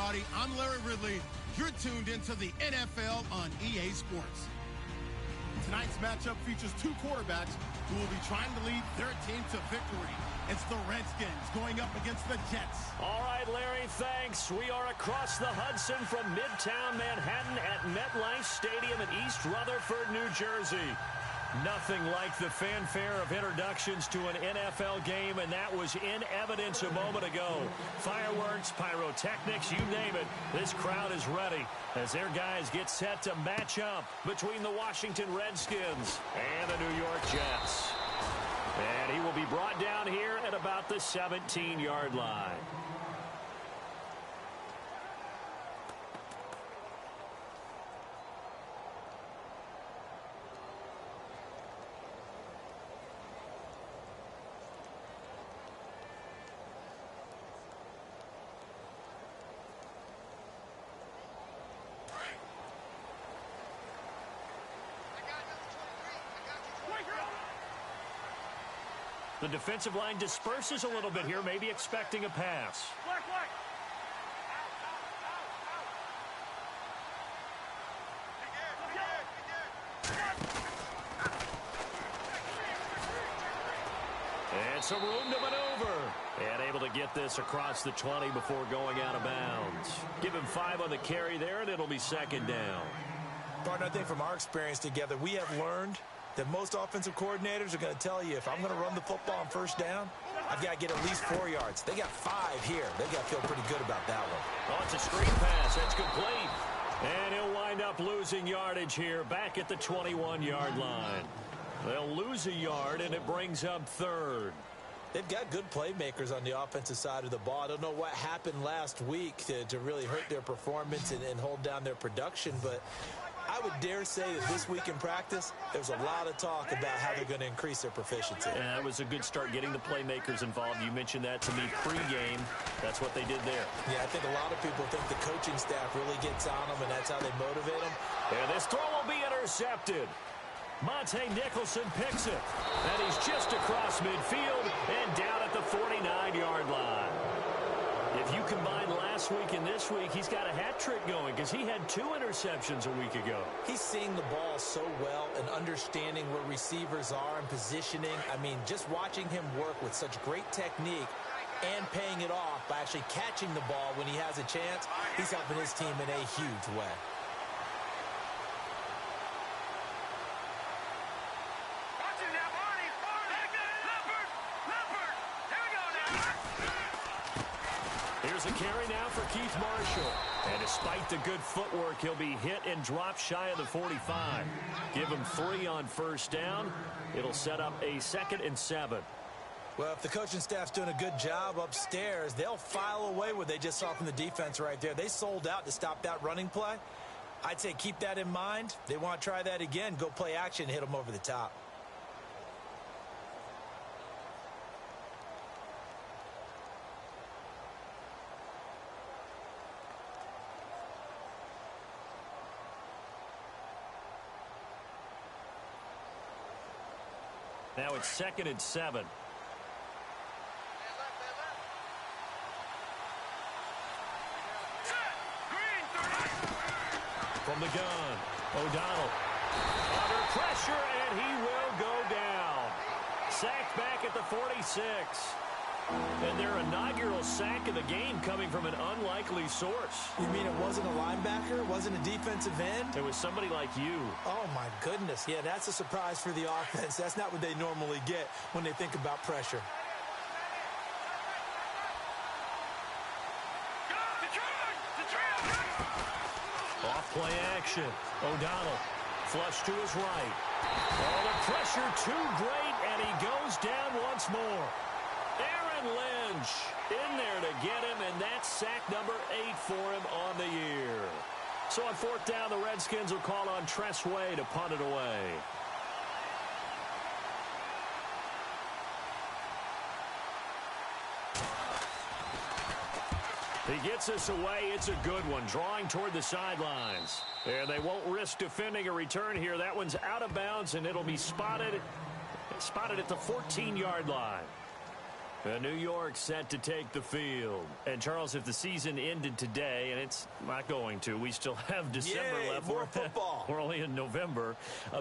everybody. I'm Larry Ridley. You're tuned into the NFL on EA Sports. Tonight's matchup features two quarterbacks who will be trying to lead their team to victory. It's the Redskins going up against the Jets. All right, Larry, thanks. We are across the Hudson from Midtown Manhattan at MetLife Stadium in East Rutherford, New Jersey. Nothing like the fanfare of introductions to an NFL game, and that was in evidence a moment ago. Fireworks, pyrotechnics, you name it. This crowd is ready as their guys get set to match up between the Washington Redskins and the New York Jets. And he will be brought down here at about the 17-yard line. The defensive line disperses a little bit here, maybe expecting a pass. And some room to maneuver. And able to get this across the 20 before going out of bounds. Give him 5 on the carry there, and it'll be second down. Partner, I think from our experience together, we have learned that most offensive coordinators are going to tell you, if I'm going to run the football on first down, I've got to get at least 4 yards. They got 5 here. They've got to feel pretty good about that one. Oh, it's a screen pass. That's complete. And he'll wind up losing yardage here back at the 21-yard line. They'll lose a yard, and it brings up third. They've got good playmakers on the offensive side of the ball. I don't know what happened last week to really hurt their performance and hold down their production, but I would dare say that this week in practice, there's a lot of talk about how they're going to increase their proficiency. And that was a good start getting the playmakers involved. You mentioned that to me pregame. That's what they did there. Yeah, I think a lot of people think the coaching staff really gets on them, and that's how they motivate them. And this throw will be intercepted. Monte Nicholson picks it. And he's just across midfield and down at the 49-yard line. If you combine last week and this week, he's got a hat trick going because he had 2 interceptions a week ago. He's seeing the ball so well and understanding where receivers are and positioning. I mean, just watching him work with such great technique and paying it off by actually catching the ball when he has a chance, he's helping his team in a huge way. Here's a carry now for Keith Marshall. And despite the good footwork, he'll be hit and dropped shy of the 45. Give him 3 on first down. It'll set up a 2nd and 7. Well, if the coaching staff's doing a good job upstairs, they'll file away what they just saw from the defense right there. They sold out to stop that running play. I'd say keep that in mind. They want to try that again. Go play action, hit them over the top. Now it's 2nd and 7. From the gun, O'Donnell. Under pressure, and he will go down. Sacked back at the 46. And their inaugural sack of the game coming from an unlikely source. You mean it wasn't a linebacker? It wasn't a defensive end? It was somebody like you. Oh, my goodness. Yeah, that's a surprise for the offense. That's not what they normally get when they think about pressure. Off-play action. O'Donnell. Flush to his right. Oh, the pressure too great, and he goes down once more. Aaron Lynch in there to get him, and that's sack number 8 for him on the year. So on 4th down, the Redskins will call on Tress Way to punt it away. He gets us away. It's a good one, drawing toward the sidelines. And they won't risk defending a return here. That one's out of bounds, and it'll be spotted at the 14-yard line. New York set to take the field. And, Charles, if the season ended today, and it's not going to, we still have December left. More football. We're only in November.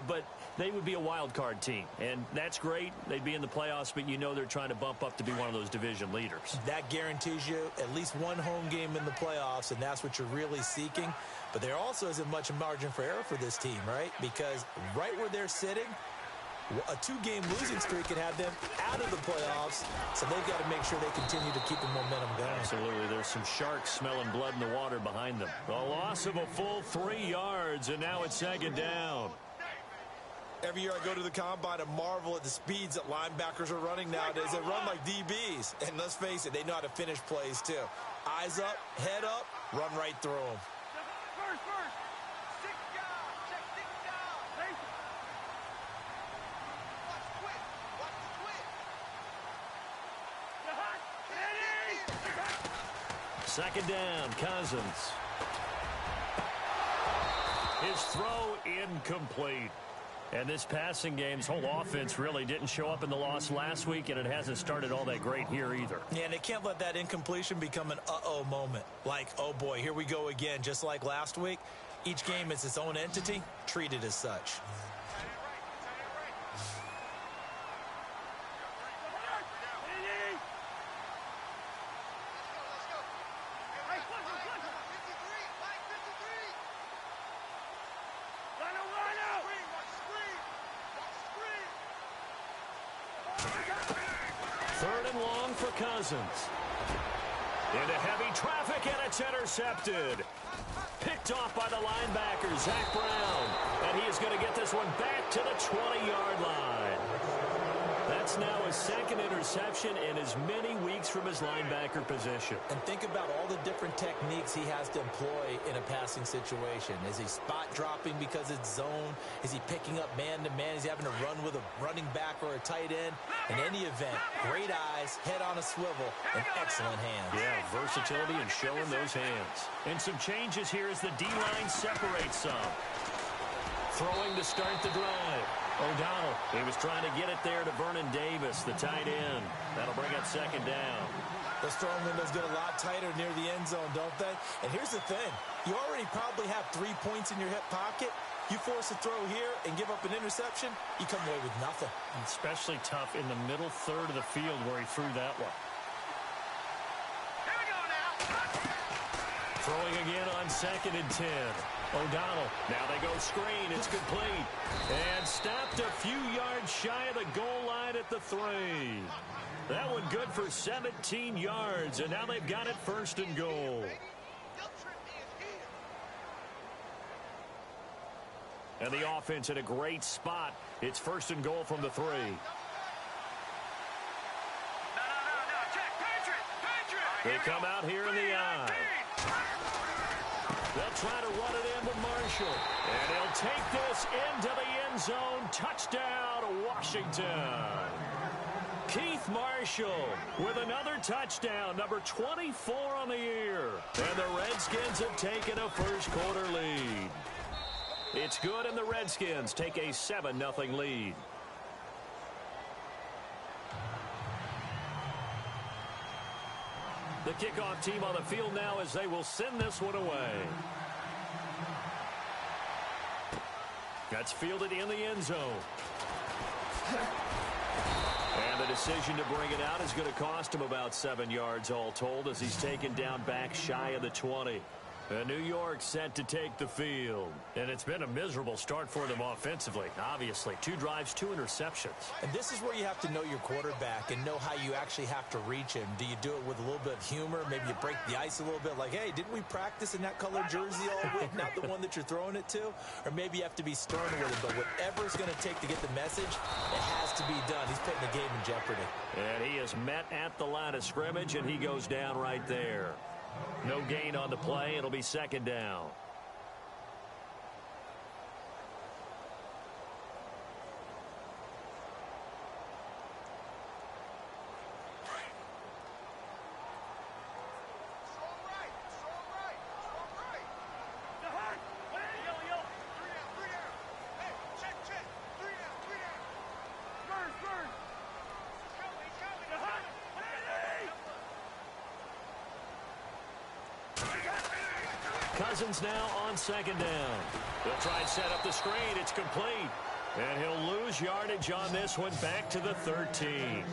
But they would be a wild card team. And that's great. They'd be in the playoffs, but you know they're trying to bump up to be one of those division leaders. That guarantees you at least one home game in the playoffs, and that's what you're really seeking. But there also isn't much margin for error for this team, right? Because right where they're sitting, a two-game losing streak could have them out of the playoffs, so they've got to make sure they continue to keep the momentum going. Absolutely. There's some sharks smelling blood in the water behind them. A loss of a full 3 yards, and now it's second down. Every year I go to the combine and marvel at the speeds that linebackers are running nowadays. They run like DBs, and let's face it, they know how to finish plays too. Eyes up, head up, run right through them. Second down, Cousins. His throw incomplete. And this passing game's whole offense really didn't show up in the loss last week, and it hasn't started all that great here either. Yeah, and they can't let that incompletion become an uh-oh moment. Like, oh boy, here we go again, just like last week. Each game is its own entity, treated as such. Third and long for Cousins. Into heavy traffic, and it's intercepted. Picked off by the linebacker, Zach Brown. And he is going to get this one back to the 20-yard line. That's now his second interception in as many weeks from his linebacker position. And think about all the different techniques he has to employ in a passing situation. Is he spot dropping because it's zone? Is he picking up man-to-man? Is he having to run with a running back or a tight end? In any event, great eyes, head on a swivel, and excellent hands. Yeah, versatility and showing those hands. And some changes here as the D-line separates some. Throwing to start the drive. O'Donnell, he was trying to get it there to Vernon Davis, the tight end. That'll bring up second down. Those throwing windows get a lot tighter near the end zone, don't they? And here's the thing. You already probably have 3 points in your hip pocket. You force a throw here and give up an interception, you come away with nothing. Especially tough in the middle third of the field where he threw that one. Here we go now. Throwing again on 2nd and 10. O'Donnell, now they go screen, it's complete. And stopped a few yards shy of the goal line at the 3. That one good for 17 yards, and now they've got it 1st and goal. And the offense in a great spot. It's 1st and goal from the 3. They come out here in the eye. They'll try to run it in with Marshall. And he'll take this into the end zone. Touchdown, Washington. Keith Marshall with another touchdown, number 24 on the year. And the Redskins have taken a first quarter lead. It's good, and the Redskins take a 7-0 lead. The kickoff team on the field now as they will send this one away. That's fielded in the end zone. And the decision to bring it out is going to cost him about 7 yards all told as he's taken down back shy of the 20. And New York set to take the field. And it's been a miserable start for them offensively, obviously. 2 drives, 2 interceptions. And this is where you have to know your quarterback and know how you actually have to reach him. Do you do it with a little bit of humor? Maybe you break the ice a little bit like, hey, didn't we practice in that color jersey all week, not the one that you're throwing it to? Or maybe you have to be stern with him. But whatever it's going to take to get the message, it has to be done. He's putting the game in jeopardy. And he is met at the line of scrimmage, and he goes down right there. No gain on the play. It'll be second down. Cousins now on second down. They'll try and set up the screen. It's complete. And he'll lose yardage on this one back to the 13.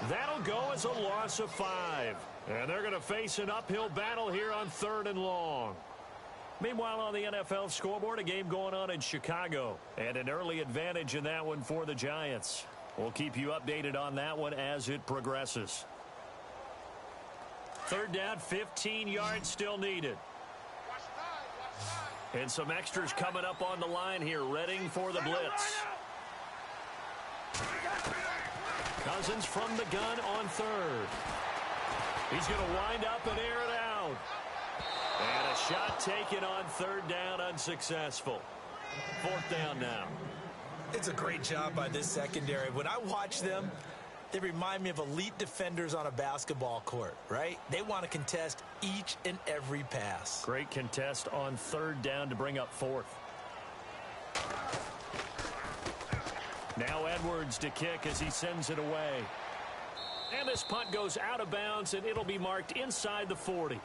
That'll go as a loss of 5. And they're going to face an uphill battle here on 3rd and long. Meanwhile, on the NFL scoreboard, a game going on in Chicago. And an early advantage in that one for the Giants. We'll keep you updated on that one as it progresses. 3rd down, 15 yards still needed. And some extras coming up on the line here, readying for the blitz. Cousins from the gun on 3rd. He's going to wind up and air it out. And a shot taken on 3rd down, unsuccessful. 4th down now. It's a great job by this secondary. When I watch them, they remind me of elite defenders on a basketball court, right? They want to contest each and every pass. Great contest on 3rd down to bring up 4th. Now Edwards to kick as he sends it away. And this punt goes out of bounds, and it'll be marked inside the 40.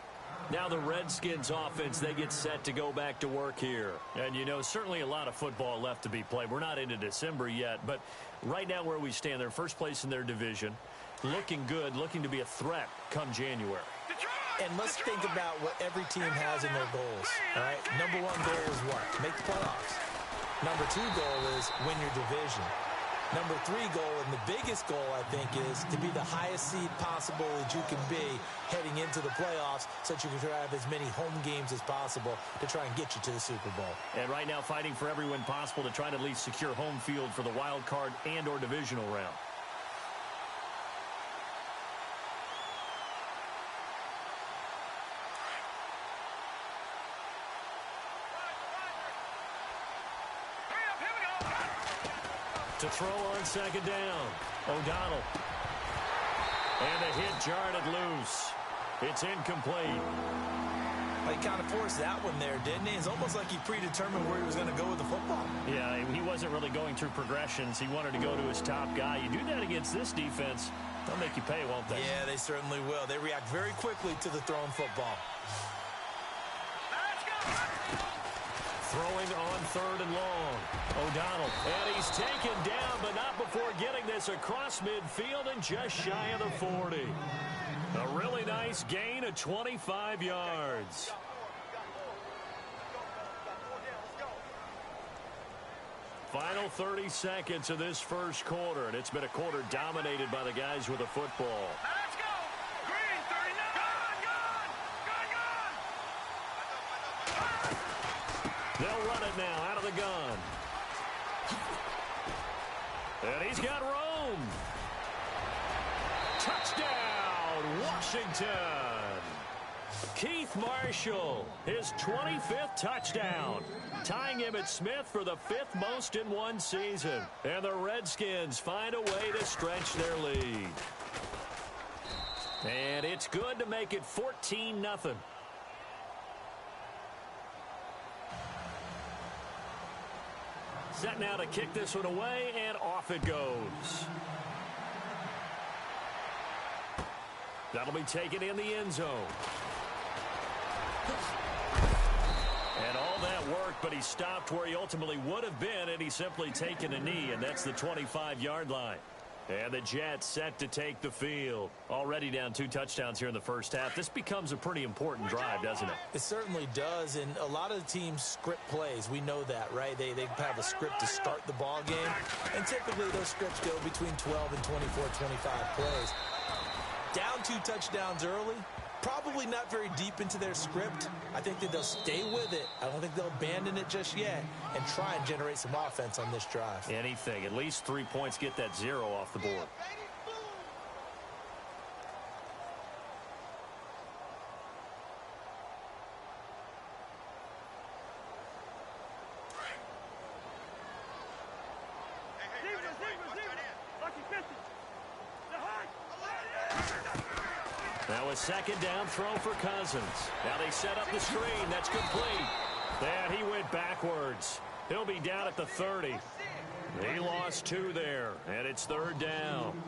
Now the Redskins offense, they get set to go back to work here. And, you know, certainly a lot of football left to be played. We're not into December yet, but right now where we stand, they're first place in their division. Looking good, looking to be a threat come January. And let's think about what every team has in their goals, all right? Number 1 goal is what? Make the playoffs. Number 2 goal is win your division. Number 3 goal, and the biggest goal, I think, is to be the highest seed possible that you can be heading into the playoffs so that you can have as many home games as possible to try and get you to the Super Bowl. And right now fighting for every win possible to try to at least secure home field for the wild card and or divisional round. To throw on 2nd down, O'Donnell. And the hit jarred it loose. It's incomplete. He kind of forced that one there, didn't he? It's almost like he predetermined where he was going to go with the football. Yeah, he wasn't really going through progressions. He wanted to go to his top guy. You do that against this defense, they'll make you pay, won't they? Yeah, they certainly will. They react very quickly to the thrown football. Throwing on 3rd and long. O'Donnell. And he's taken down, but not before getting this across midfield and just shy of the 40. A really nice gain of 25 yards. Final 30 seconds of this first quarter, and it's been a quarter dominated by the guys with the football. Let's go! Green, 39! Gone! They'll run it now out of the gun. And he's got room. Touchdown, Washington. Keith Marshall, his 25th touchdown, tying Emmitt Smith for the 5th most in one season. And the Redskins find a way to stretch their lead. And it's good to make it 14-0. Set now to kick this one away, and off it goes. That'll be taken in the end zone. And all that work, but he stopped where he ultimately would have been, and he's simply taken a knee, and that's the 25-yard line. And the Jets set to take the field. Already down 2 touchdowns here in the first half. This becomes a pretty important drive, doesn't it? It certainly does, and a lot of the teams script plays. We know that, right? They have a script to start the ball game, and typically those scripts go between 12 and 24, 25 plays. Down 2 touchdowns early, probably not very deep into their script. I think that they'll stay with it. I don't think they'll abandon it just yet and try and generate some offense on this drive. Anything. At least 3 points, get that 0 off the board. Now a 2nd down throw for Cousins. Now they set up the screen. That's complete. And he went backwards. He'll be down at the 30. He lost 2 there, and it's 3rd down.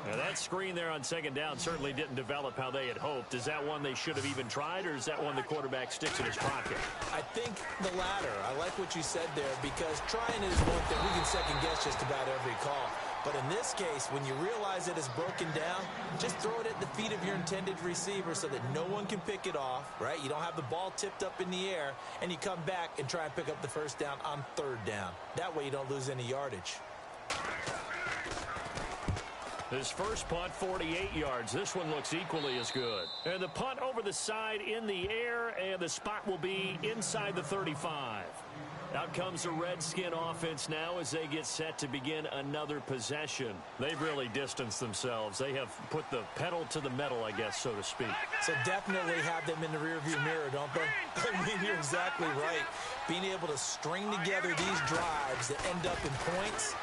And that that screen there on second down certainly didn't develop how they had hoped. Is that one they should have even tried, or is that one the quarterback sticks in his pocket? I think the latter. I like what you said there, because trying it is one thing. We can second guess just about every call. But in this case, when you realize it is broken down, just throw it at the feet of your intended receiver so that no one can pick it off, right? You don't have the ball tipped up in the air, and you come back and try and pick up the first down on third down. That way you don't lose any yardage. His first punt, 48 yards. This one looks equally as good. And the punt over the side in the air, and the spot will be inside the 35. Out comes the Redskin offense now as they get set to begin another possession. They've really distanced themselves. They have put the pedal to the metal, I guess, so to speak. So definitely have them in the rearview mirror, don't they? I mean, you're exactly right. Being able to string together these drives that end up in points,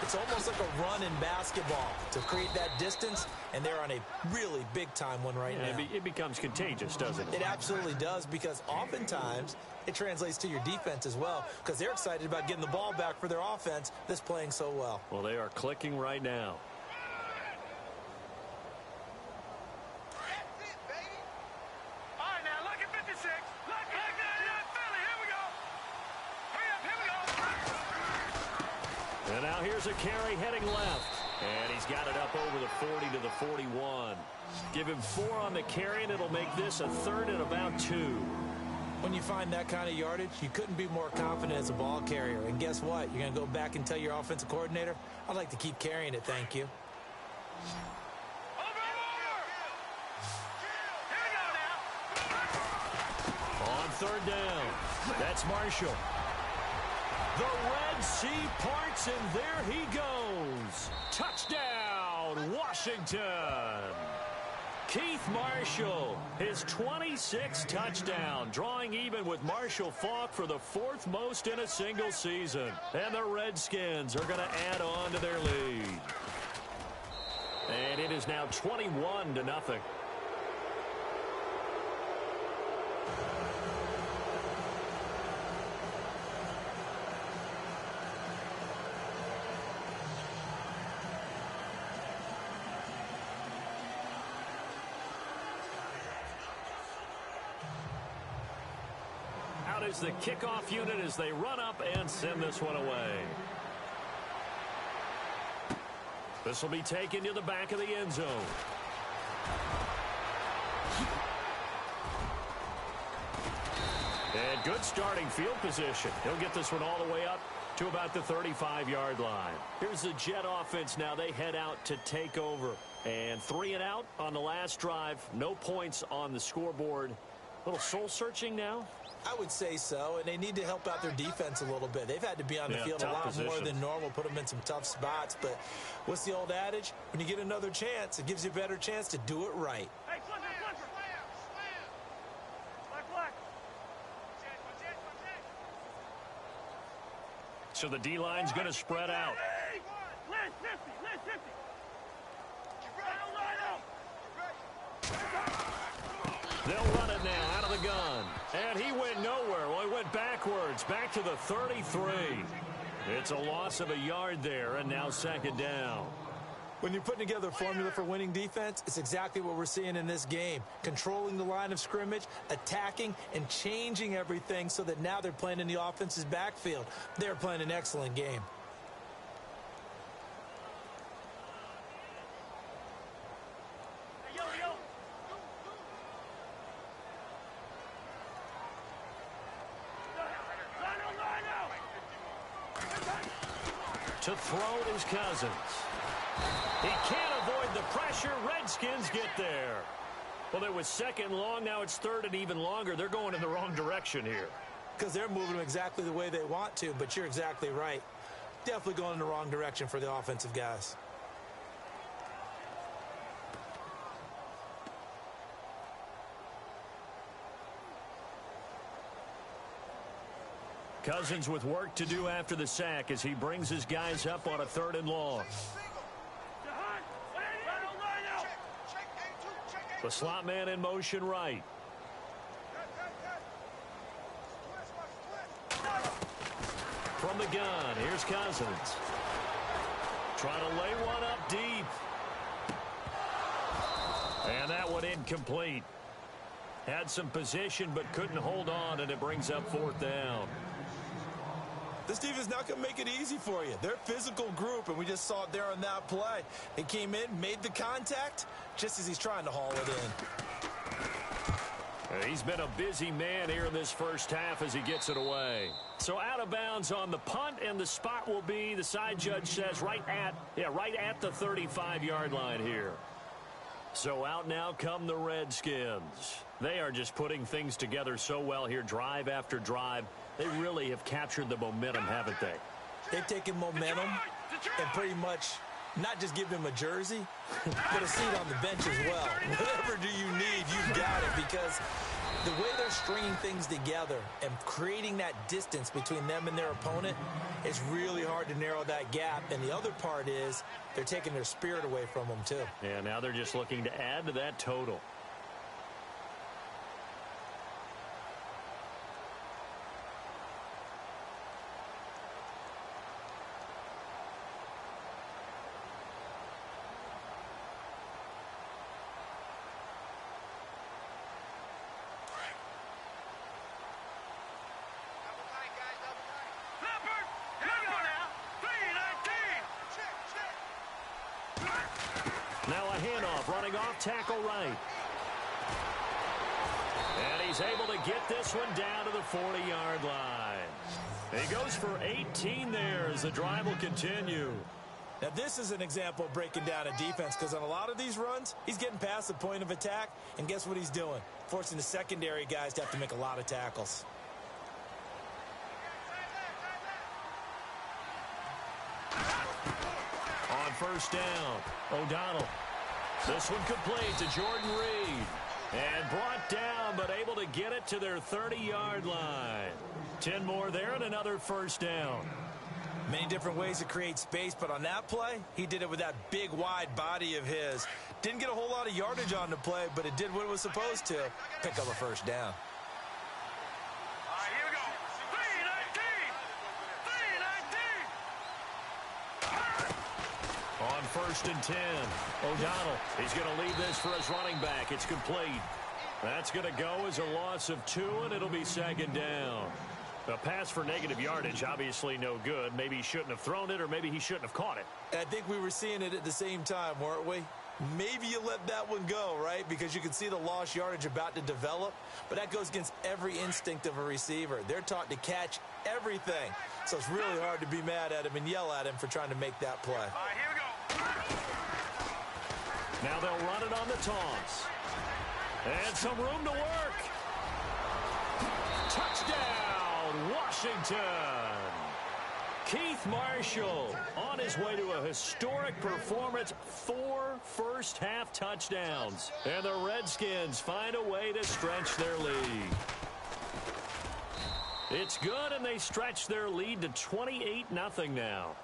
it's almost like a run in basketball to create that distance, and they're on a really big-time one right now. It becomes contagious, doesn't it? It absolutely does, because oftentimes it translates to your defense as well, because they're excited about getting the ball back for their offense that's playing so well. Well, they are clicking right now. That's it, baby. All right, now look at 56. Look at Philly. Here we go. Hurry up, here we go. And now here's a carry heading left. And he's got it up over the 40 to the 41. Give him 4 on the carry, and it'll make this a third and about 2. When you find that kind of yardage, you couldn't be more confident as a ball carrier. And guess what? You're going to go back and tell your offensive coordinator, I'd like to keep carrying it, thank you. On third down, that's Marshall. The Red Sea parts, and there he goes. Touchdown, Washington. Keith Marshall, his 26th touchdown, drawing even with Marshall Faulk for the 4th most in a single season. And the Redskins are going to add on to their lead. And it is now 21-0. Is the kickoff unit as they run up and send this one away. This will be taken to the back of the end zone. And good starting field position. He'll get this one all the way up to about the 35-yard line. Here's the Jet offense now. They head out to take over. And 3 and out on the last drive. No points on the scoreboard. A little soul-searching now. I would say so, and they need to help out their defense a little bit. They've had to be on the field a lot more than normal, put them in some tough spots. But what's the old adage? When you get another chance, it gives you a better chance to do it right. Hey, flipper. Black. So the D-line's going to spread out. Let's 50. They'll run it now out of the gun. And he went nowhere. Well, he went backwards, back to the 33. It's a loss of a yard there, and now second down. When you're putting together a formula for winning defense, it's exactly what we're seeing in this game. Controlling the line of scrimmage, attacking, and changing everything so that now they're playing in the offense's backfield. They're playing an excellent game. To throw is Cousins. He can't avoid the pressure. Redskins get there. Well, it was second long. Now it's third and even longer. They're going in the wrong direction here. Because they're moving them exactly the way they want to, but you're exactly right. Definitely going in the wrong direction for the offensive guys. Cousins with work to do after the sack as he brings his guys up on a third and long. The slot man in motion right. From the gun, here's Cousins. Trying to lay one up deep. And that one incomplete. Had some position but couldn't hold on, and it brings up 4th down. This defense not going to make it easy for you. They're a physical group, and we just saw it there on that play. He came in, made the contact, just as he's trying to haul it in. He's been a busy man here in this first half as he gets it away. So out of bounds on the punt, and the spot will be, the side judge says, right at the 35-yard line here. So out now come the Redskins. They are just putting things together so well here, drive after drive. They really have captured the momentum, haven't they? They've taken momentum and pretty much not just give him a jersey, but a seat on the bench as well. Whatever do you need, you've got it, because the way they're stringing things together and creating that distance between them and their opponent, it's really hard to narrow that gap. And the other part is they're taking their spirit away from them, too. Yeah, now they're just looking to add to that total. Now a handoff, running off tackle right. And he's able to get this one down to the 40-yard line. He goes for 18 there as the drive will continue. Now, this is an example of breaking down a defense, because on a lot of these runs, he's getting past the point of attack, and guess what he's doing? Forcing the secondary guys to have to make a lot of tackles. On first down, O'Donnell. This one complete to Jordan Reed. And brought down, but able to get it to their 30-yard line. 10 more there and another first down. Many different ways to create space, but on that play, he did it with that big, wide body of his. Didn't get a whole lot of yardage on the play, but it did what it was supposed to. Pick up a first down. All right, here we go. 3-19. On first and 10, O'Donnell. He's going to leave this for his running back. It's complete. That's going to go as a loss of 2, and it'll be second down. A pass for negative yardage, obviously no good. Maybe he shouldn't have thrown it, or maybe he shouldn't have caught it. I think we were seeing it at the same time, weren't we? Maybe you let that one go, right? Because you can see the lost yardage about to develop. But that goes against every instinct of a receiver. They're taught to catch everything. So it's really hard to be mad at him and yell at him for trying to make that play. All right, here we go. Now they'll run it on the toss. And some room to work. Touchdown, Washington. Keith Marshall on his way to a historic performance, 4 first-half touchdowns. And the Redskins find a way to stretch their lead. It's good, and they stretch their lead to 28-0 now.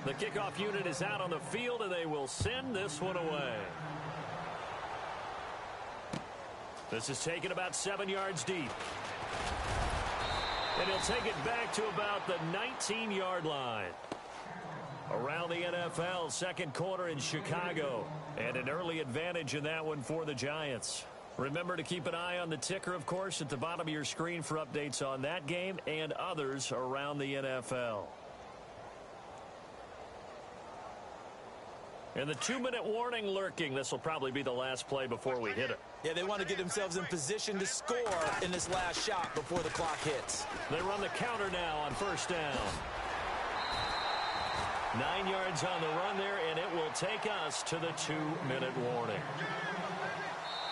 The kickoff unit is out on the field, and they will send this one away. This is taken about 7 yards deep. And he'll take it back to about the 19-yard line. Around the NFL, second quarter in Chicago. And an early advantage in that one for the Giants. Remember to keep an eye on the ticker, of course, at the bottom of your screen for updates on that game and others around the NFL. And the 2-minute warning lurking. This will probably be the last play before we hit it. Yeah, they want to get themselves in position to score in this last shot before the clock hits. They run the counter now on first down. 9 yards on the run there, and it will take us to the 2-minute warning.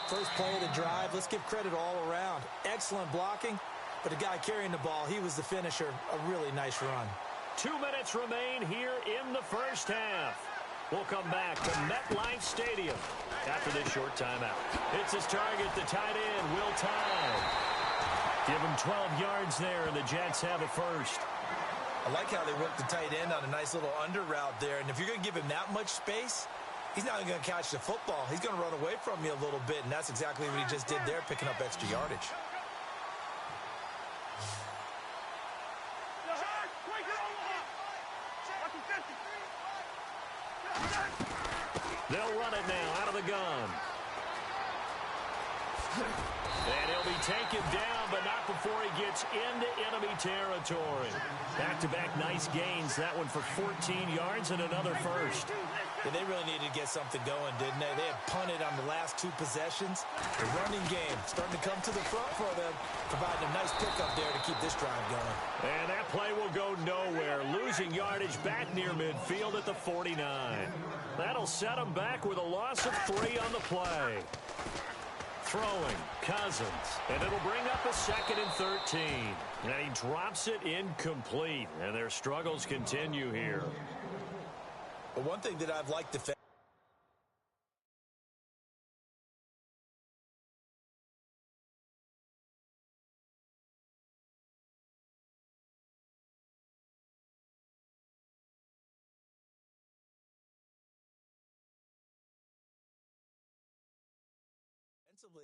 First play of the drive. Let's give credit all around. Excellent blocking, but the guy carrying the ball, he was the finisher. A really nice run. 2 minutes remain here in the first half. We'll come back to MetLife Stadium after this short timeout. It's his target, the tight end, Will Tye. Give him 12 yards there, and the Jets have a first. I like how they work the tight end on a nice little under route there. And if you're going to give him that much space, he's not going to catch the football. He's going to run away from you a little bit, and that's exactly what he just did there, picking up extra yardage. They'll run it now out of the gun. And he'll be taken down, but not before he gets into enemy territory. Back-to-back nice gains. That one for 14 yards and another first. Yeah, they really needed to get something going, didn't they? They had punted on the last 2 possessions. The running game starting to come to the front for them, providing a nice pickup there to keep this drive going. And that play will go nowhere, losing yardage back near midfield at the 49. That'll set them back with a loss of 3 on the play. Throwing, Cousins, and it'll bring up a 2nd and 13. And he drops it incomplete, and their struggles continue here. But one thing that I've liked defensively,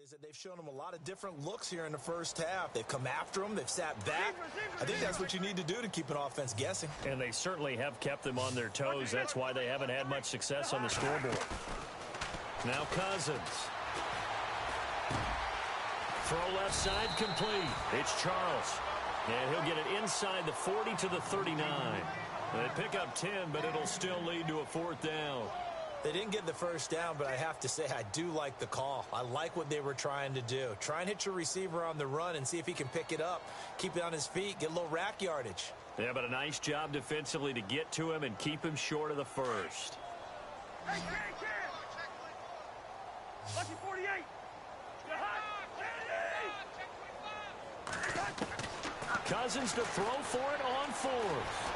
is that they've shown them a lot of different looks here in the first half. They've come after them. They've sat back. I think that's what you need to do to keep an offense guessing. And they certainly have kept them on their toes. That's why they haven't had much success on the scoreboard. Now Cousins. Throw left side complete. It's Charles. And he'll get it inside the 40 to the 39. They pick up 10, but it'll still lead to a 4th down. They didn't get the first down, but I have to say I do like the call. I like what they were trying to do. Try and hit your receiver on the run and see if he can pick it up, keep it on his feet, get a little rack yardage. Yeah, but a nice job defensively to get to him and keep him short of the first. Hey, Lucky 48. You're hot. Cousins to throw for it on 4th.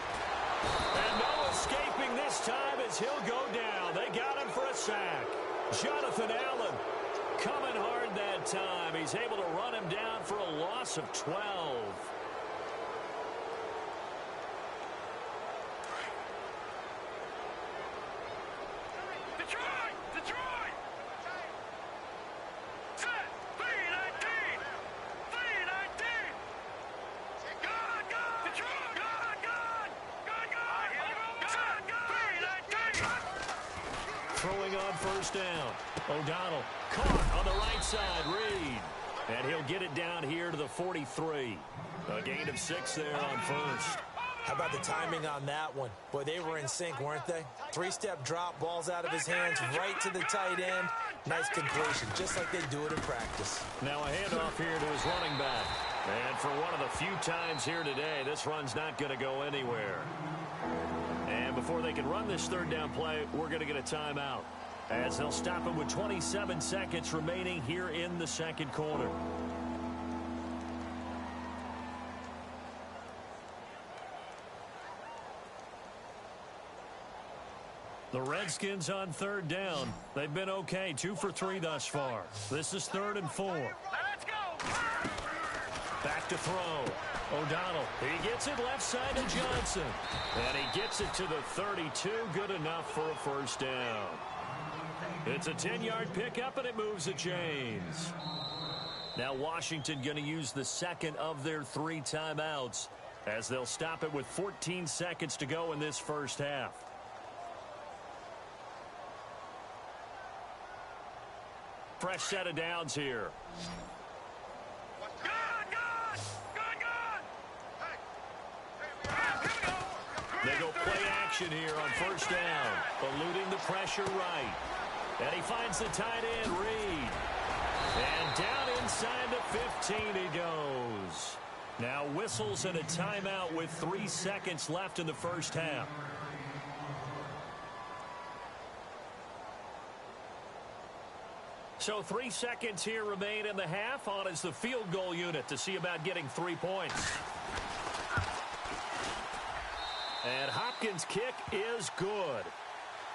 And no escaping this time as he'll go down. They got him for a sack. Jonathan Allen coming hard that time. He's able to run him down for a loss of 12. Detroit! Set! 319! 319! Good! Detroit! Throwing on first down. O'Donnell caught on the right side. Reed. And he'll get it down here to the 43. A gain of 6 there on first. How about the timing on that one? Boy, they were in sync, weren't they? 3-step drop, balls out of his hands, right to the tight end. Nice completion, just like they do it in practice. Now a handoff here to his running back. And for one of the few times here today, this run's not going to go anywhere. And before they can run this 3rd down play, we're going to get a timeout, as they'll stop him with 27 seconds remaining here in the 2nd quarter. The Redskins on 3rd down. They've been okay, 2 for 3 thus far. This is 3rd and 4. Let's go! Back to throw. O'Donnell, he gets it left side to Johnson. And he gets it to the 32. Good enough for a first down. It's a 10-yard pickup, and it moves the chains. Now Washington going to use the 2nd of their 3 timeouts, as they'll stop it with 14 seconds to go in this first half. Fresh set of downs here. They go play action here on first down, eluding the pressure right. And he finds the tight end, Reed. And down inside the 15 he goes. Now whistles and a timeout with 3 seconds left in the first half. So 3 seconds here remain in the half. On is the field goal unit to see about getting 3 points. And Hopkins' kick is good.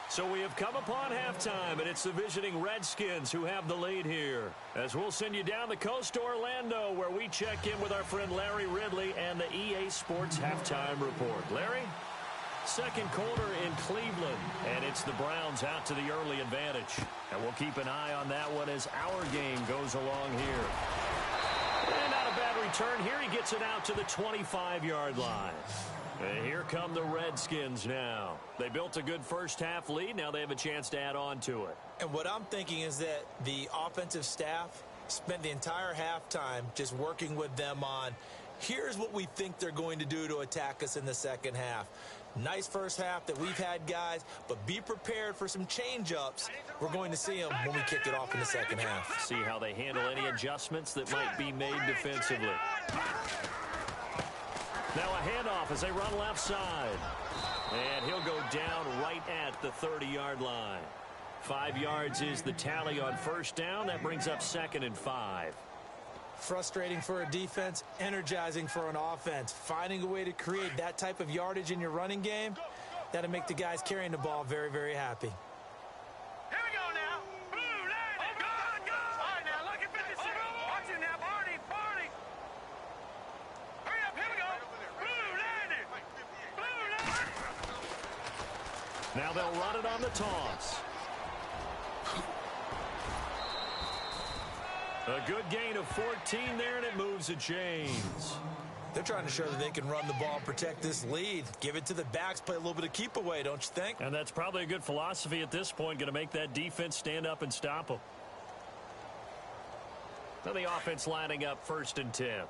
So we have come upon halftime, and it's the visiting Redskins who have the lead here. As we'll send you down the coast to Orlando, where we check in with our friend Larry Ridley and the EA Sports Halftime Report. Larry? 2nd quarter in Cleveland, and it's the Browns out to the early advantage. And we'll keep an eye on that one as our game goes along here. And not a bad return here. He gets it out to the 25-yard line. And here come the Redskins now. They built a good first-half lead. Now they have a chance to add on to it. And what I'm thinking is that the offensive staff spent the entire halftime just working with them on, here's what we think they're going to do to attack us in the second half. Nice first half that we've had, guys, but be prepared for some change-ups. We're going to see them when we kick it off in the second half. See how they handle any adjustments that might be made defensively. Now a handoff as they run left side. And he'll go down right at the 30-yard line. 5 yards is the tally on first down. That brings up 2nd and 5. Frustrating for a defense, energizing for an offense. Finding a way to create that type of yardage in your running game, that'll make the guys carrying the ball very, very happy. Here we go now. Blue line. Go. All right, now look at 56. Watch it now, Barney. Hurry up, here we go. Blue line. Now they'll run it on the toss. A good gain of 14 there, and it moves the chains. They're trying to show that they can run the ball and protect this lead. Give it to the backs, play a little bit of keep away, don't you think? And that's probably a good philosophy at this point, going to make that defense stand up and stop them. Now the offense lining up 1st and 10. Over.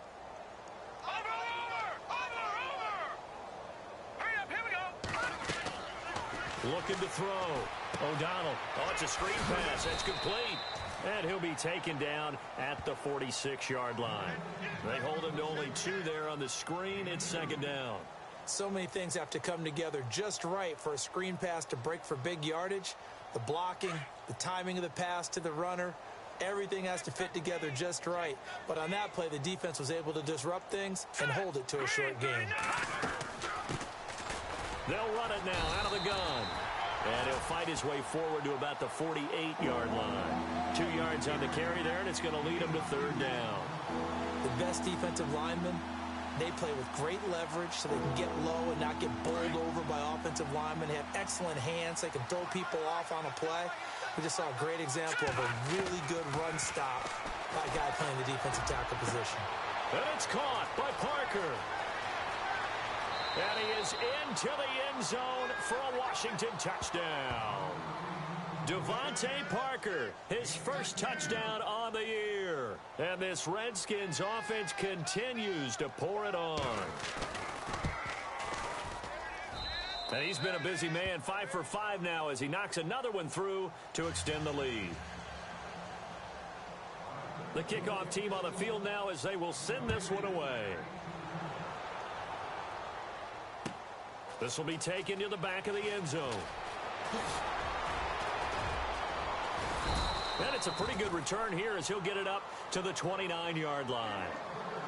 Hurry up, here we go. Looking to throw. O'Donnell. Oh, it's a screen pass. That's complete. And he'll be taken down at the 46-yard line. They hold him to only 2 there on the screen. It's 2nd down. So many things have to come together just right for a screen pass to break for big yardage. The blocking, the timing of the pass to the runner, everything has to fit together just right. But on that play, the defense was able to disrupt things and hold it to a short game. They'll run it now out of the gun. And he'll fight his way forward to about the 48-yard line. 2 yards on the carry there, and it's going to lead him to 3rd down. The best defensive linemen, they play with great leverage so they can get low and not get bowled over by offensive linemen. They have excellent hands. They can throw people off on a play. We just saw a great example of a really good run stop by a guy playing the defensive tackle position. And it's caught by Parker. And he is into the end zone for a Washington touchdown. Devontae Parker, his first touchdown on the year. And this Redskins offense continues to pour it on. And he's been a busy man, 5 for 5 now as he knocks another one through to extend the lead. The kickoff team on the field now as they will send this one away. This will be taken to the back of the end zone. And it's a pretty good return here as he'll get it up to the 29-yard line.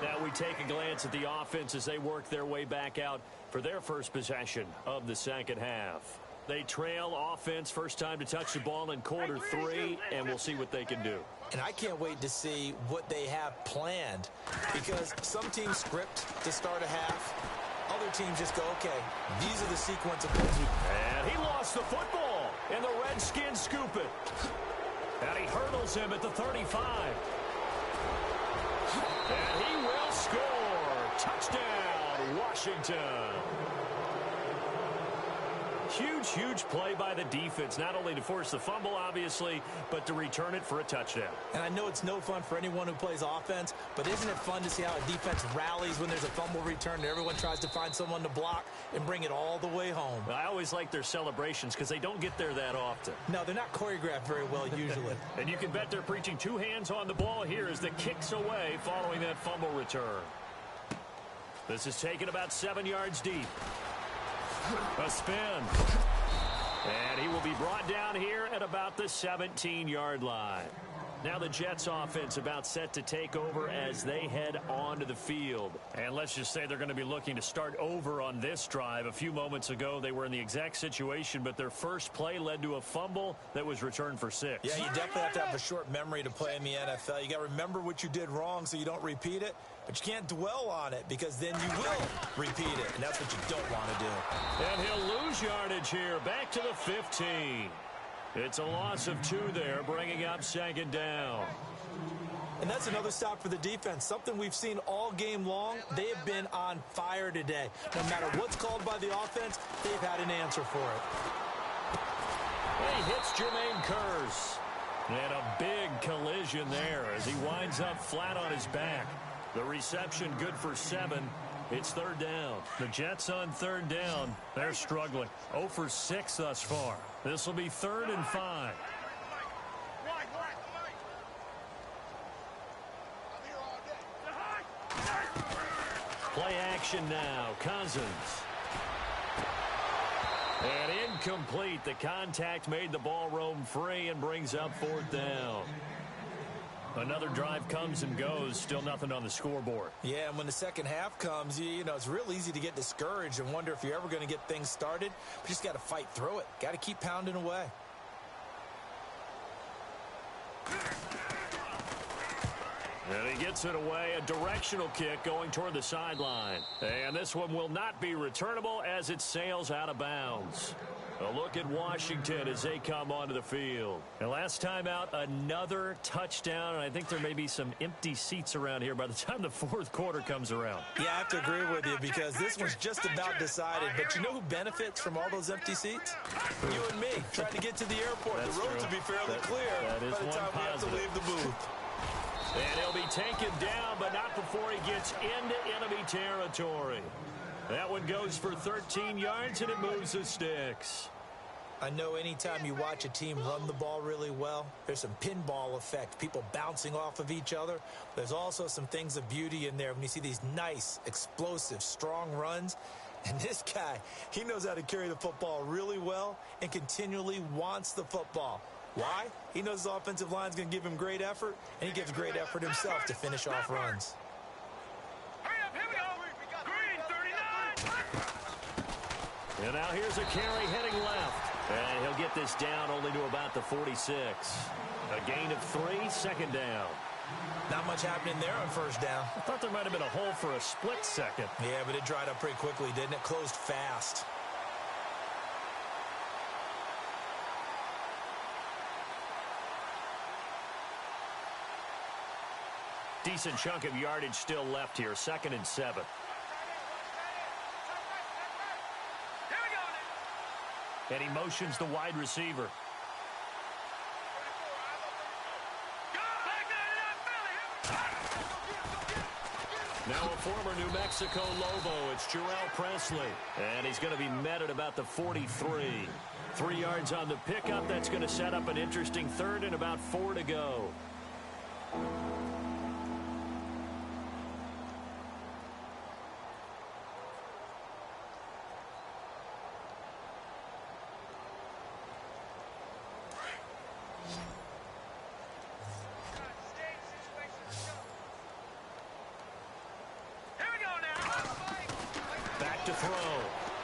Now we take a glance at the offense as they work their way back out for their first possession of the second half. They trail offense, first time to touch the ball in quarter 3, and we'll see what they can do. And I can't wait to see what they have planned, because some teams script to start a half. Other teams just go, okay, these are the sequence of plays. And he lost the football, and the Redskins scoop it. And he hurdles him at the 35. And he will score. Touchdown, Washington. Huge play by the defense, not only to force the fumble, obviously, but to return it for a touchdown. And I know it's no fun for anyone who plays offense, but isn't it fun to see how a defense rallies when there's a fumble return and everyone tries to find someone to block and bring it all the way home? I always like their celebrations because they don't get there that often. No, they're not choreographed very well usually. And you can bet they're preaching 2 hands on the ball here as the kick's away following that fumble return. This is taken about 7 yards deep. A spin. And he will be brought down here at about the 17-yard line. Now the Jets offense about set to take over as they head onto the field. And let's just say they're going to be looking to start over on this drive. A few moments ago, they were in the exact situation, but their first play led to a fumble that was returned for 6. Yeah, you definitely have to have a short memory to play in the NFL. You got to remember what you did wrong so you don't repeat it, but you can't dwell on it because then you will repeat it, and that's what you don't want to do. And he'll lose yardage here, back to the 15. It's a loss of 2 there, bringing up 2nd down. And that's another stop for the defense. Something we've seen all game long. They have been on fire today. No matter what's called by the offense, they've had an answer for it. He hits Jermaine Kearse. And a big collision there as he winds up flat on his back. The reception good for 7. It's third down. The Jets on third down. They're struggling. 0 for 6 thus far. This will be 3rd and 5. Play action now. Cousins. And incomplete. The contact made the ball roam free and brings up 4th down. Another drive comes and goes. Still nothing on the scoreboard. Yeah, and when the second half comes, you know, it's real easy to get discouraged and wonder if you're ever going to get things started. But you just got to fight through it. Got to keep pounding away. And he gets it away. A directional kick going toward the sideline. And this one will not be returnable as it sails out of bounds. A look at Washington as they come onto the field. And last time out, another touchdown. And I think there may be some empty seats around here by the time the 4th quarter comes around. Yeah, I have to agree with you because this one's just about decided. But you know who benefits from all those empty seats? You and me, trying to get to the airport. That's the roads true. will be fairly clear that is by the time one we have to leave the booth. And he'll be taken down, but not before he gets into enemy territory. That one goes for 13 yards, and it moves the sticks. I know anytime you watch a team run the ball really well, there's some pinball effect, people bouncing off of each other. There's also some things of beauty in there when you see these nice, explosive, strong runs. And this guy, he knows how to carry the football really well and continually wants the football. Why? He knows his offensive line's going to give him great effort, and he gives great effort himself to finish off runs. Hurry up, here we go. Green, 39. And now here's a carry heading left. And he'll get this down only to about the 46. A gain of 3, 2nd down. Not much happening there on 1st down. I thought there might have been a hole for a split second. Yeah, but it dried up pretty quickly, didn't it? Closed fast. Decent chunk of yardage still left here. 2nd and 7. And he motions the wide receiver. Now a former New Mexico Lobo. It's Jarrell Presley. And he's going to be met at about the 43. 3 yards on the pickup. That's going to set up an interesting 3rd and about 4 to go. To throw.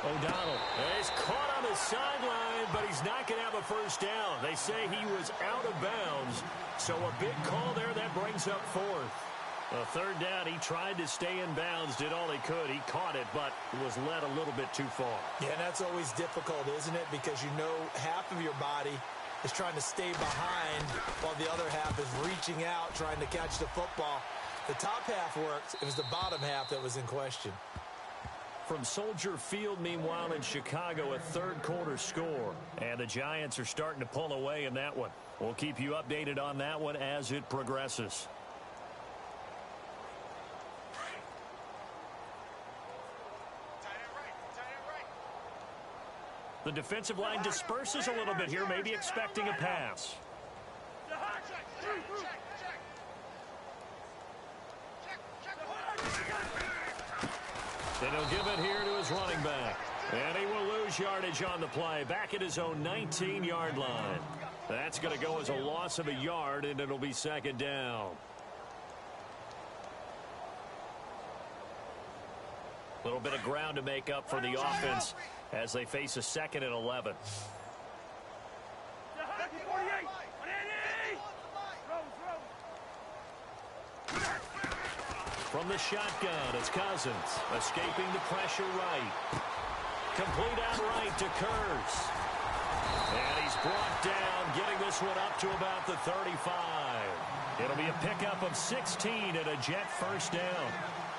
O'Donnell is caught on the sideline, but he's not going to have a 1st down. They say he was out of bounds, so a big call there that brings up 4th. A 3rd down, he tried to stay in bounds, did all he could. He caught it, but was led a little bit too far. Yeah, and that's always difficult, isn't it? Because you know half of your body is trying to stay behind while the other half is reaching out, trying to catch the football. The top half worked. It was the bottom half that was in question. From Soldier Field, meanwhile, in Chicago, a 3rd quarter score. And the Giants are starting to pull away in that one. We'll keep you updated on that one as it progresses. The defensive line disperses a little bit here, maybe expecting a pass. And he'll give it here to his running back. And he will lose yardage on the play. Back at his own 19-yard line. That's going to go as a loss of a yard, and it'll be 2nd down. A little bit of ground to make up for the offense as they face a 2nd and 11. From the shotgun, it's Cousins. Escaping the pressure right. Complete out right to Kearse. And he's brought down, getting this one up to about the 35. It'll be a pickup of 16 and a Jet first down.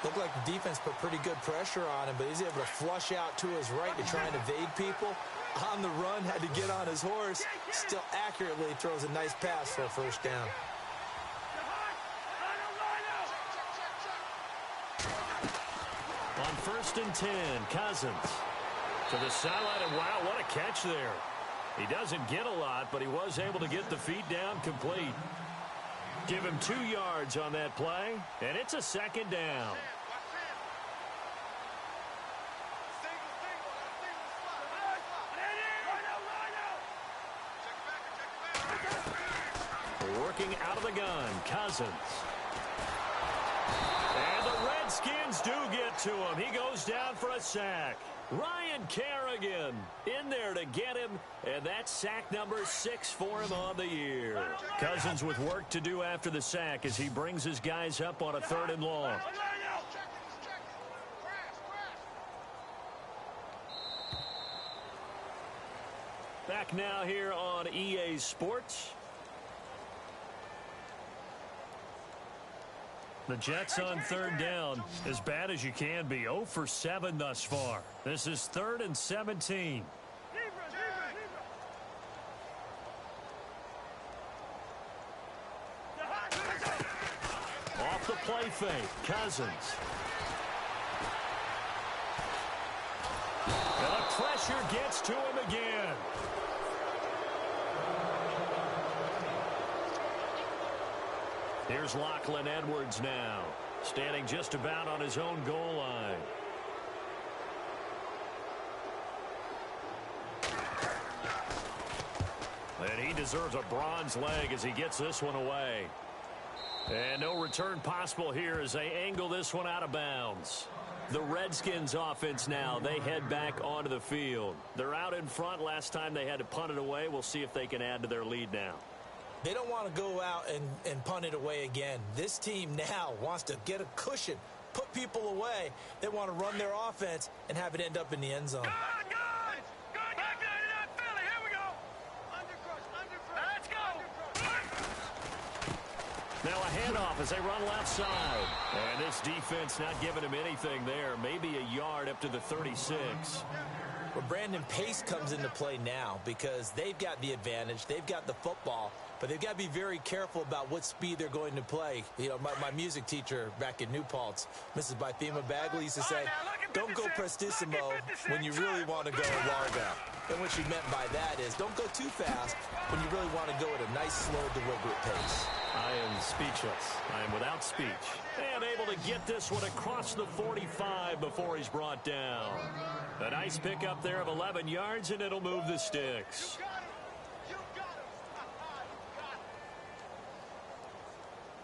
Looked like the defense put pretty good pressure on him, but he's able to flush out to his right to try and evade people. On the run, had to get on his horse. Still accurately throws a nice pass for a first down. On 1st and 10, Cousins to the sideline, and wow, what a catch there. He doesn't get a lot, but he was able to get the feet down complete. Give him 2 yards on that play, and it's a second down. Working out of the gun, Cousins. And the Redskins do get to him. He goes down for a sack. Ryan Kerrigan in there to get him, and that's sack number 6 for him on the year. Cousins with work to do after the sack as he brings his guys up on a 3rd and long. Back now here on EA Sports. The Jets on 3rd down, as bad as you can be. 0 for 7 thus far. This is 3rd and 17. Off the play fake, Cousins. And the pressure gets to him again. Here's Lachlan Edwards now, standing just about on his own goal line. And he deserves a bronze leg as he gets this one away. And no return possible here as they angle this one out of bounds. The Redskins offense now, they head back onto the field. They're out in front. Last time they had to punt it away. We'll see if they can add to their lead now. They don't want to go out and punt it away again. This team now wants to get a cushion, put people away. They want to run their offense and have it end up in the end zone. Now a handoff as they run left side. And this defense not giving him anything there. Maybe a yard up to the 36. Well, Brandon, pace comes into play now because they've got the advantage. They've got the football, but they've got to be very careful about what speed they're going to play. You know, my music teacher back in New Paltz, Mrs. Bythema Bagley, used to say, don't go prestissimo when you really want to go largo. And what she meant by that is don't go too fast when you really want to go at a nice, slow, deliberate pace. I am speechless. I am without speech. And able to get this one across the 45 before he's brought down. A nice pickup there of 11 yards, and it'll move the sticks.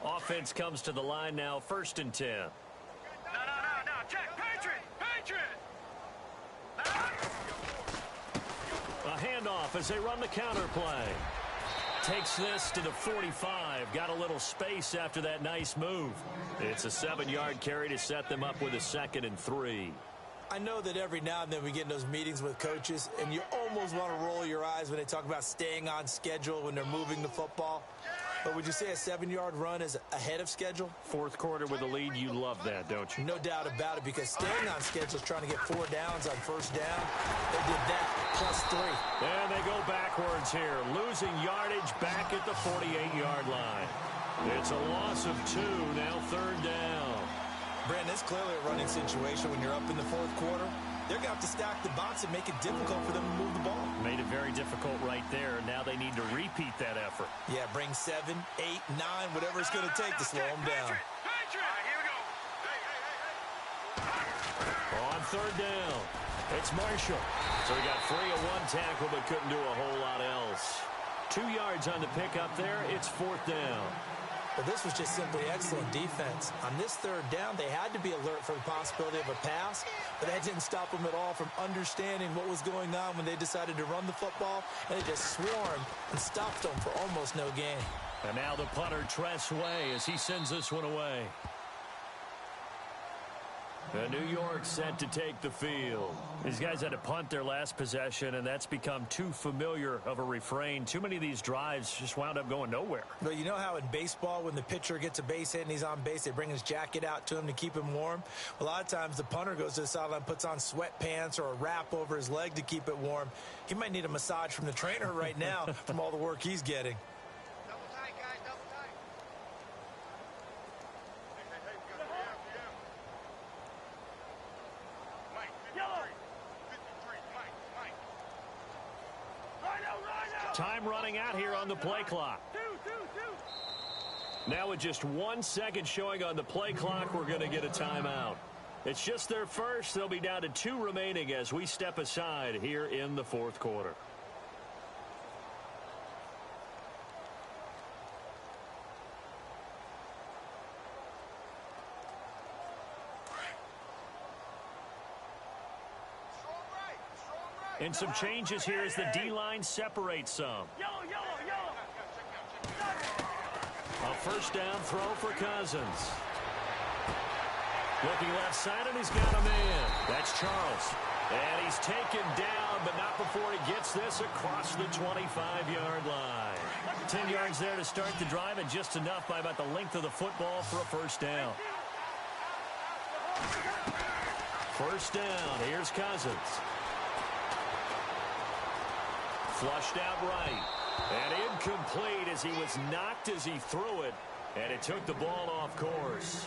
Offense comes to the line now, 1st and 10. No. Check. Patriot. A handoff as they run the counter play. Takes this to the 45. Got a little space after that nice move. It's a 7-yard carry to set them up with a 2nd and 3. I know that every now and then we get in those meetings with coaches, and you almost want to roll your eyes when they talk about staying on schedule when they're moving the football. But would you say a 7-yard run is ahead of schedule? 4th quarter with a lead, you love that, don't you? No doubt about it, because staying on schedule is trying to get 4 downs on 1st down. They did that plus 3. And they go backwards here, losing yardage back at the 48-yard line. It's a loss of 2, now 3rd down. Brandon, it's clearly a running situation when you're up in the 4th quarter. They're going to have to stack the box and make it difficult for them to move the ball. Made it very difficult right there. Now they need to repeat that effort. Yeah, bring 7, 8, 9, whatever it's going to take to slow them down. On 3rd down, it's Marshall. So he got free of 1 tackle but couldn't do a whole lot else. 2 yards on the pickup there. It's 4th down. Well, this was just simply excellent defense. On this 3rd down, they had to be alert for the possibility of a pass, but that didn't stop them at all from understanding what was going on when they decided to run the football, and they just swarmed and stopped them for almost no gain. And now the punter, Tress Way, as he sends this one away. New York set to take the field. These guys had to punt their last possession, and that's become too familiar of a refrain. Too many of these drives just wound up going nowhere. But you know how in baseball, when the pitcher gets a base hit and he's on base, they bring his jacket out to him to keep him warm? A lot of times the punter goes to the sideline, puts on sweatpants or a wrap over his leg to keep it warm. He might need a massage from the trainer right now from all the work he's getting. Double tight, guys, double tight. Hey, we got Mike, 53, Mike. Right out. Time running out here on the play clock. Now with just 1 second showing on the play clock, we're going to get a timeout. It's just their first. They'll be down to 2 remaining as we step aside here in the fourth quarter. And some changes here as the D-line separates some. Yellow. A first down throw for Cousins. Looking left side, and he's got a man. That's Charles. And he's taken down, but not before he gets this across the 25-yard line. 10 yards there to start the drive, and just enough by about the length of the football for a first down. First down, here's Cousins. Flushed out right. And incomplete as he was knocked as he threw it. And it took the ball off course.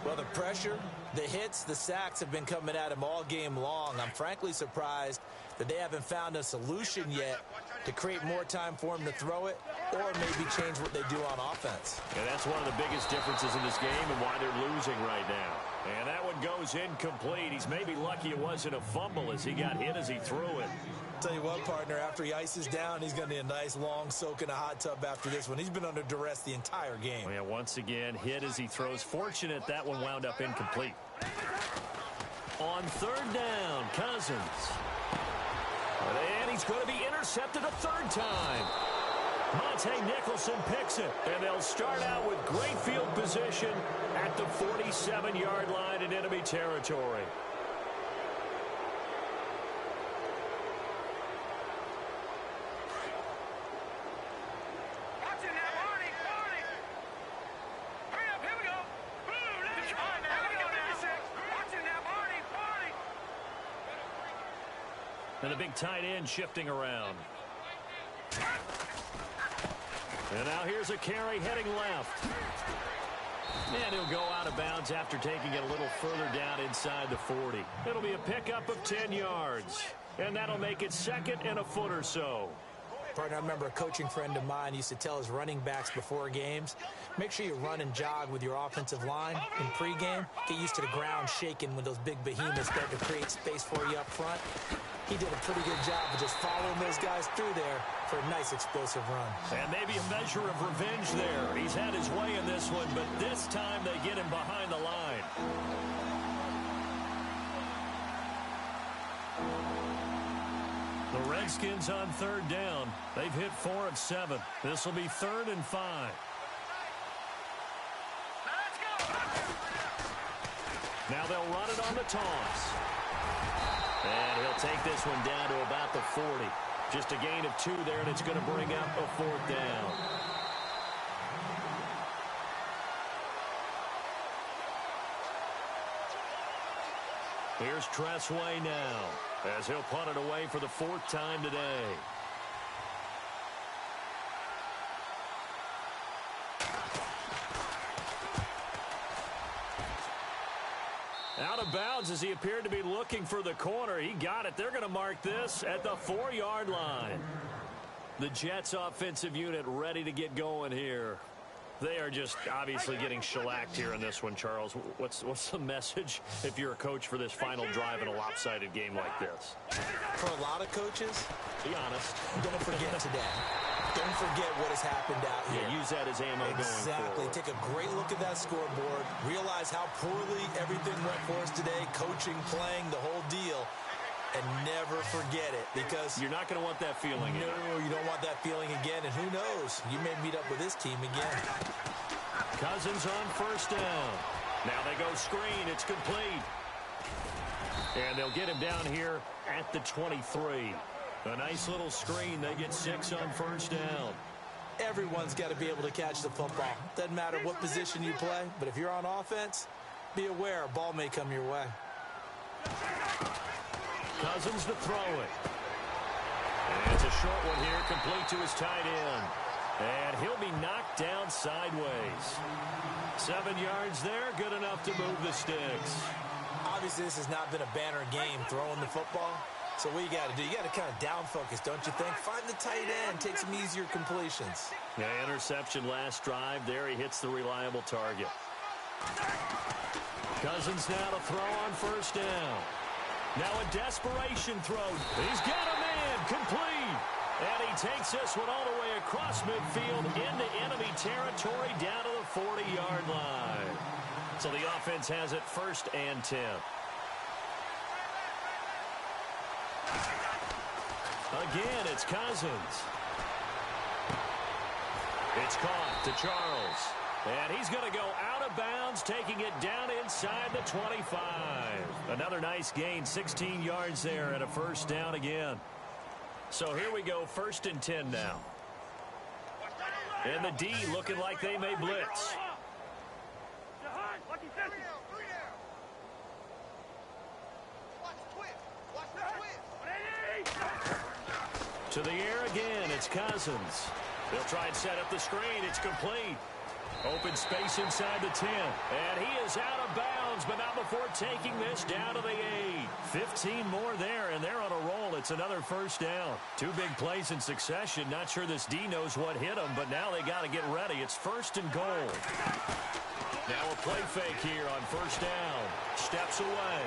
Well, the pressure, the hits, the sacks have been coming at him all game long. I'm frankly surprised that they haven't found a solution yet to create more time for him to throw it or maybe change what they do on offense. And that's one of the biggest differences in this game and why they're losing right now. And that one goes incomplete. He's maybe lucky it wasn't a fumble as he got hit as he threw it. Tell you what, partner, after he ices down, he's going to need a nice long soak in a hot tub after this one. He's been under duress the entire game. Yeah, once again, hit as he throws. Fortunate that one wound up incomplete. On third down, Cousins. And he's going to be intercepted a third time. Monte Nicholson picks it, and they'll start out with great field position at the 47-yard line in enemy territory. And the big tight end shifting around. And now here's a carry heading left. And he'll go out of bounds after taking it a little further down inside the 40. It'll be a pickup of 10 yards. And that'll make it second and a foot or so. Partner, I remember a coaching friend of mine used to tell his running backs before games, make sure you run and jog with your offensive line in pregame. Get used to the ground shaking when those big behemoths start to create space for you up front. He did a pretty good job of just following those guys through there for a nice explosive run. And maybe a measure of revenge there. He's had his way in this one, but this time they get him behind the line. The Redskins on third down. They've hit 4 of 7. This will be 3rd and 5. Now they'll run it on the toss. And he'll take this one down to about the 40. Just a gain of 2 there, and it's going to bring up a 4th down. Here's Tressway now, as he'll punt it away for the 4th time today. Out of bounds as he appeared to be looking for the corner. He got it. They're going to mark this at the 4-yard line. The Jets offensive unit ready to get going here. They are just obviously getting shellacked here in this one, Charles. What's the message if you're a coach for this final drive in a lopsided game like this? For a lot of coaches, be honest. Don't forget today. Don't forget what has happened out here. Yeah, use that as ammo going forward. Exactly. Take a great look at that scoreboard. Realize how poorly everything went for us today. Coaching, playing, the whole deal. And never forget it, because you're not going to want that feeling. No, you don't want that feeling again. And who knows? You may meet up with this team again. Cousins on first down. Now they go screen. It's complete. And they'll get him down here at the 23. A nice little screen. They get 6 on first down. Everyone's got to be able to catch the football. Doesn't matter what position you play, but if you're on offense, be aware a ball may come your way. Cousins to throw it. And it's a short one here, complete to his tight end. And he'll be knocked down sideways. 7 yards there, good enough to move the sticks. Obviously, this has not been a banner game throwing the football. So what you got to do, you got to kind of down focus, don't you think? Find the tight end, take some easier completions. Yeah, interception last drive. There he hits the reliable target. Cousins now to throw on first down. Now a desperation throw. He's got a man, complete. And he takes this one all the way across midfield into enemy territory down to the 40-yard line. So the offense has it 1st and 10. Again, it's Cousins. It's caught to Charles. And he's going to go out of bounds, taking it down inside the 25. Another nice gain, 16 yards there, and a first down again. So here we go, 1st and 10 now. And the D looking like they may blitz. To the air again, it's Cousins. They'll try and set up the screen. It's complete. Open space inside the 10. And he is out of bounds, but not before taking this down to the 8. 15 more there, and they're on a roll. It's another first down. 2 big plays in succession. Not sure this D knows what hit him, but now they got to get ready. It's 1st and goal. Now a play fake here on first down. Steps away.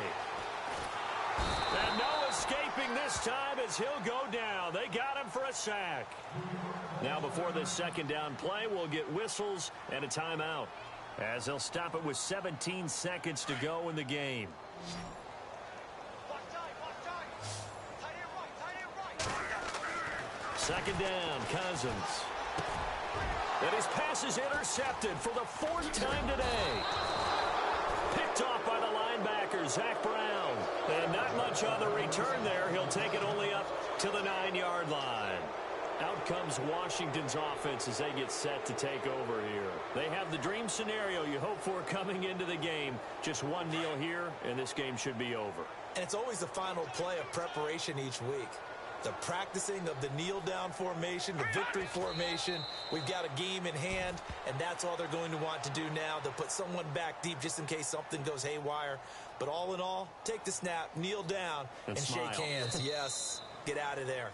And no escaping this time as he'll go down. They got him for a sack. Now before this 2nd down play, we'll get whistles and a timeout, as they'll stop it with 17 seconds to go in the game. Second down, Cousins. And his pass is intercepted for the 4th time today. Picked off by the linebacker, Zach Brown. And not much on the return there. He'll take it only up to the 9-yard line. Out comes Washington's offense as they get set to take over here. They have the dream scenario you hope for coming into the game. Just one kneel here, and this game should be over. And it's always the final play of preparation each week. The practicing of the kneel-down formation, the victory formation. We've got a game in hand, and that's all they're going to want to do now. They'll put someone back deep just in case something goes haywire. But all in all, take the snap, kneel down, and shake hands. Yes, get out of there.